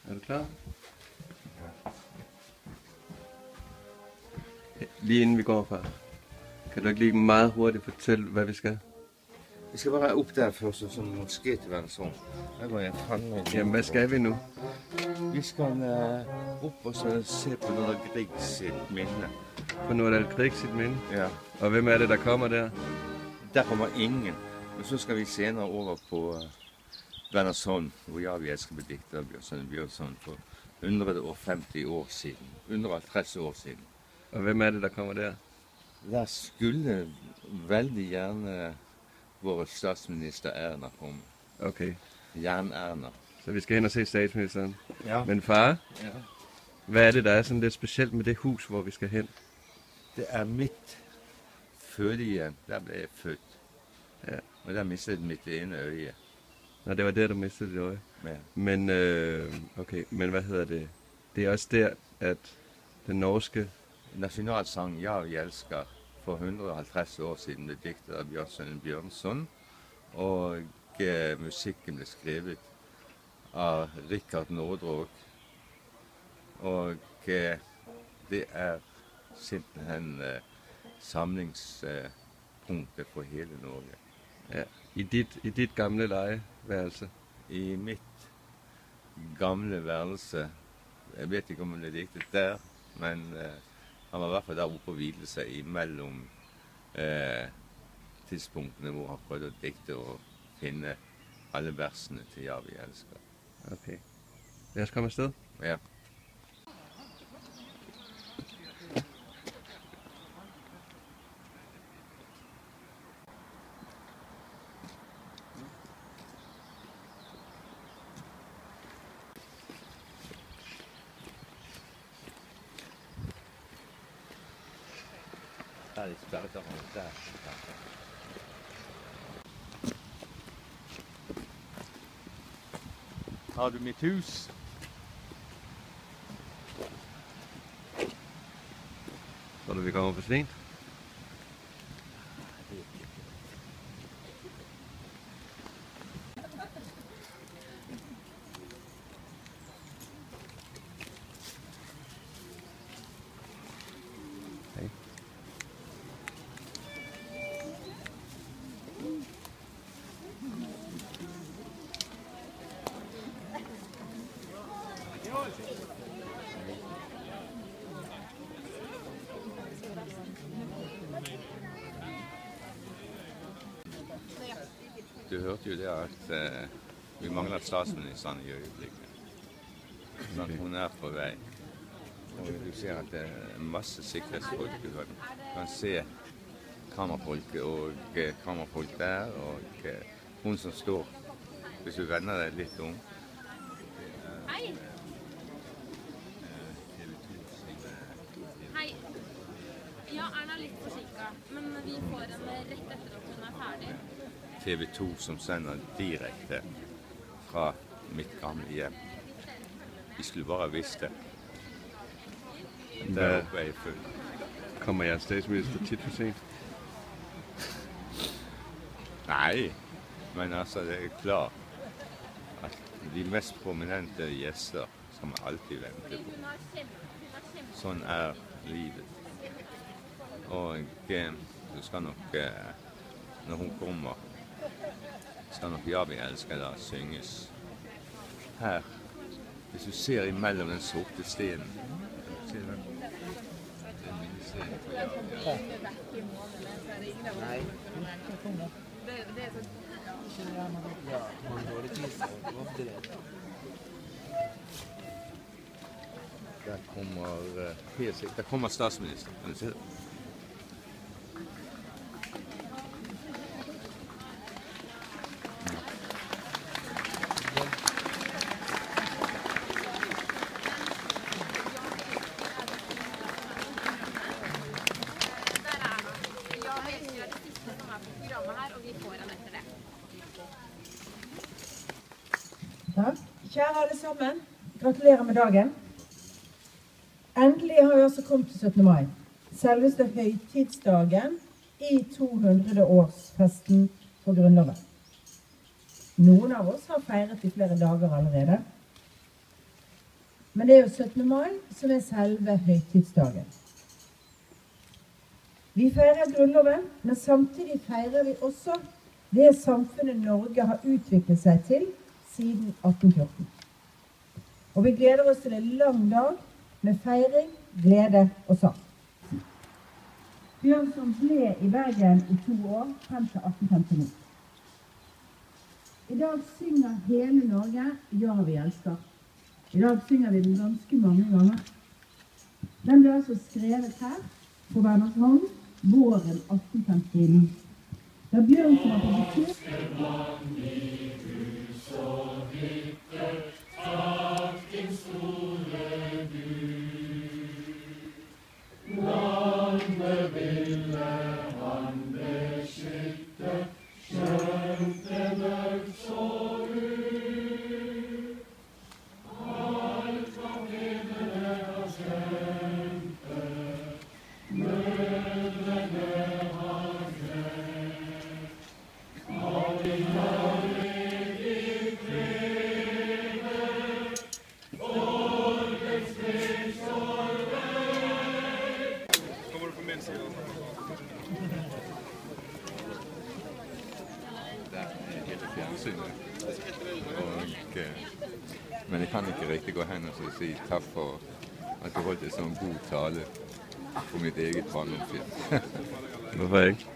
Er du klar? Lige inden vi går, far. Kan du ikke lige meget hurtigt fortælle, hvad vi skal? Vi skal bare op der først, og sådan måske til være sådan. Der går jeg fandme. Jamen, hvad skal vi nu? Vi skal op og så se på noget Griegs minde. På noget af Griegs minde? Ja. Og hvem er det, der kommer der? Der kommer ingen. Og så skal vi senere over på Bjørnson, hvor jeg vi elsker bedikter Bjørnson for 150 år siden. 150 år siden. Og hvem er det, der kommer der? Der skulle veldig gjerne vores statsminister Erna komme. Okay. Jan Erna. Så vi skal hen og se statsministeren? Ja. Men far, Ja. hvad er det, der er sådan lidt specielt med det hus, hvor vi skal hen? Det er mit fødehjem. Der blev jeg født. Ja. Og der mistede mit ene øje. Nå, det var der, du mistede dit øje. Ja. Men, okay, men hvad hedder det? Det er også der, at den norske... Nationalsang Jeg elsker for 150 år siden blev digtet af Bjørnson, og musikken blev skrevet af Rikard Nordrock. Og det er simpelthen samlingspunktet for hele Norge. Ja, i dit gamle legeværelse. I mit gamle værelse, jeg vet ikke om det er digtet der, men han var i hvert fall der oppe og hvilte seg imellom tidspunktene hvor han prøvde å dikte og finne alle versene til Ja, vi elsker. Okay. Lad os komme afsted. Ja. Der er litt sperret av han der. Har du mitt hus? Tror du, vi kommer for sent? Hej. Du hørte jo det at vi mangler statsministeren i øyeblikket. Sånn, hun er på vei. Og du ser at det er masse sikkerhetsfolk. Du kan se kammerfolk der, og hun som står, hvis du vender deg litt om. Hei. Hei. Ja, Erna er litt forsinket, men vi får en rett etter at hun er ferdig. TV2 som sender direkte fra mitt gamle hjem. Vi skulle bare visst det. Der oppe er jeg full. Kommer jeres statsminister tit for sent? Nei, men altså det er klart at de mest prominente gjester skal man alltid vente på. Sånn er livet. Og du skal nok, når hun kommer, skal nok Ja, vi elsker da synges. Her, hvis du ser imellom den sorte stenen, ser du den? Det er min sten på Ja, vi elsker. Nei. Der kommer statsministeren. Kan du se det? Takk. Kjære alle sammen, gratulerer med dagen. Endelig har vi også kommet til 17. mai, selveste høytidsdagen i 200-årsfesten for Grunnloven. Noen av oss har feiret i flere dager allerede. Men det er jo 17. mai som er selve høytidsdagen. Vi feirer grunnloven, men samtidig feirer vi også det samfunnet Norge har utviklet seg til siden 1814. Og vi gleder oss til en lang dag med feiring, glede og sang. Bjørnson ble i Bergen i 2 år, frem til 1859. I dag synger hele Norge «Ja, vi elsker». I dag synger vi den ganske mange ganger. Den ble altså skrevet her, på Værnesholm, våren 1859. Da Bjørnson var på besøk. Men jeg kan ikke riktig gå hen og si takk for at du holdt en sånn god tale på mitt eget barndomshjem. Hvorfor ikke?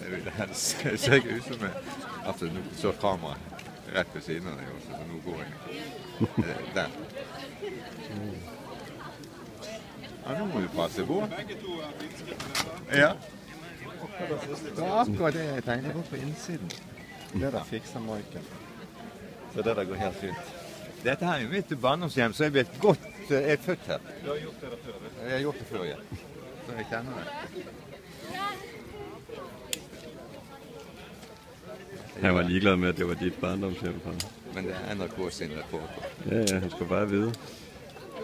Jeg vil helst se ut som at nå så kameraet rett ved siden av deg også, så nå går jeg der. Ja, nå må du passe på. Ja. Det var akkurat det jeg tenkte på innsiden. Det der fikser marken. Så det der går helt fint. Dette her er jo mitt barndomshjem, så jeg vet godt jeg er født her. Du har gjort det før? Jeg har gjort det før, ja. Så jeg kjenner det. Jeg var ligeglad med, at det var dit barndomshjem, far. Men det er NRK sin reporter. Ja, han skulle bare vide.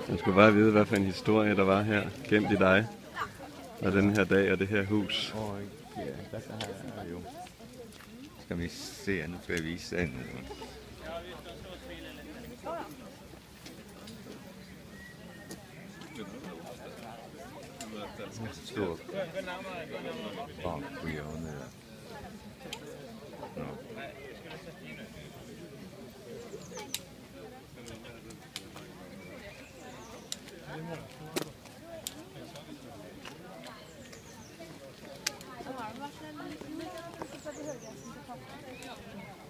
Han skulle bare vide, hvad for en historie, der var her, gemt i dig. Og den her dag og det her hus. Og dette her er jo... Skal vi se, nå skal jeg vise en. Det står bak på hjørnet der. Nå.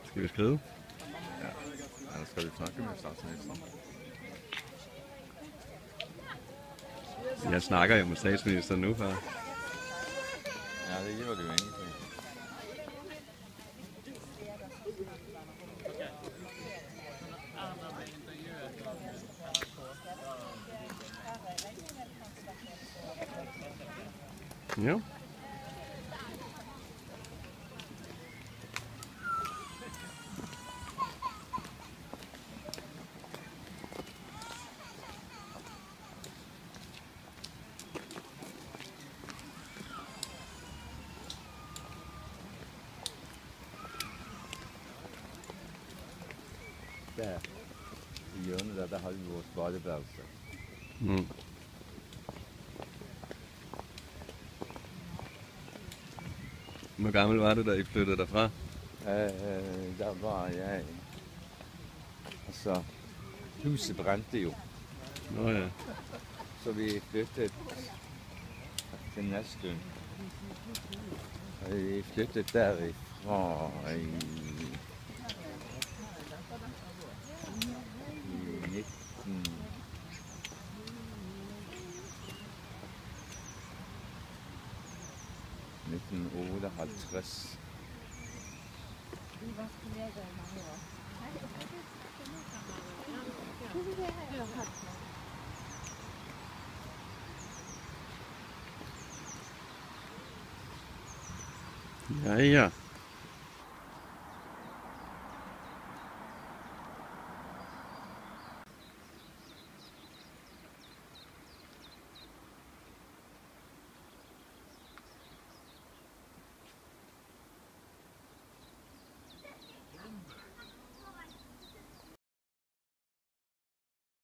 Skal vi skrive? Ja, eller skal vi snakke med statsministeren? Jeg snakker jo med statsministeren nu, far. Ja, det gjør du jo egentlig. Ja. Der, i hjørnet der har vi vores badeværelse. Mm. Hvor gammel var du, da I flyttede derfra? Der var jeg... Altså, huset brændte jo. Nå ja. Så vi flyttet til Nesttun. Vi flyttet derifra i 1958. Ja, ja.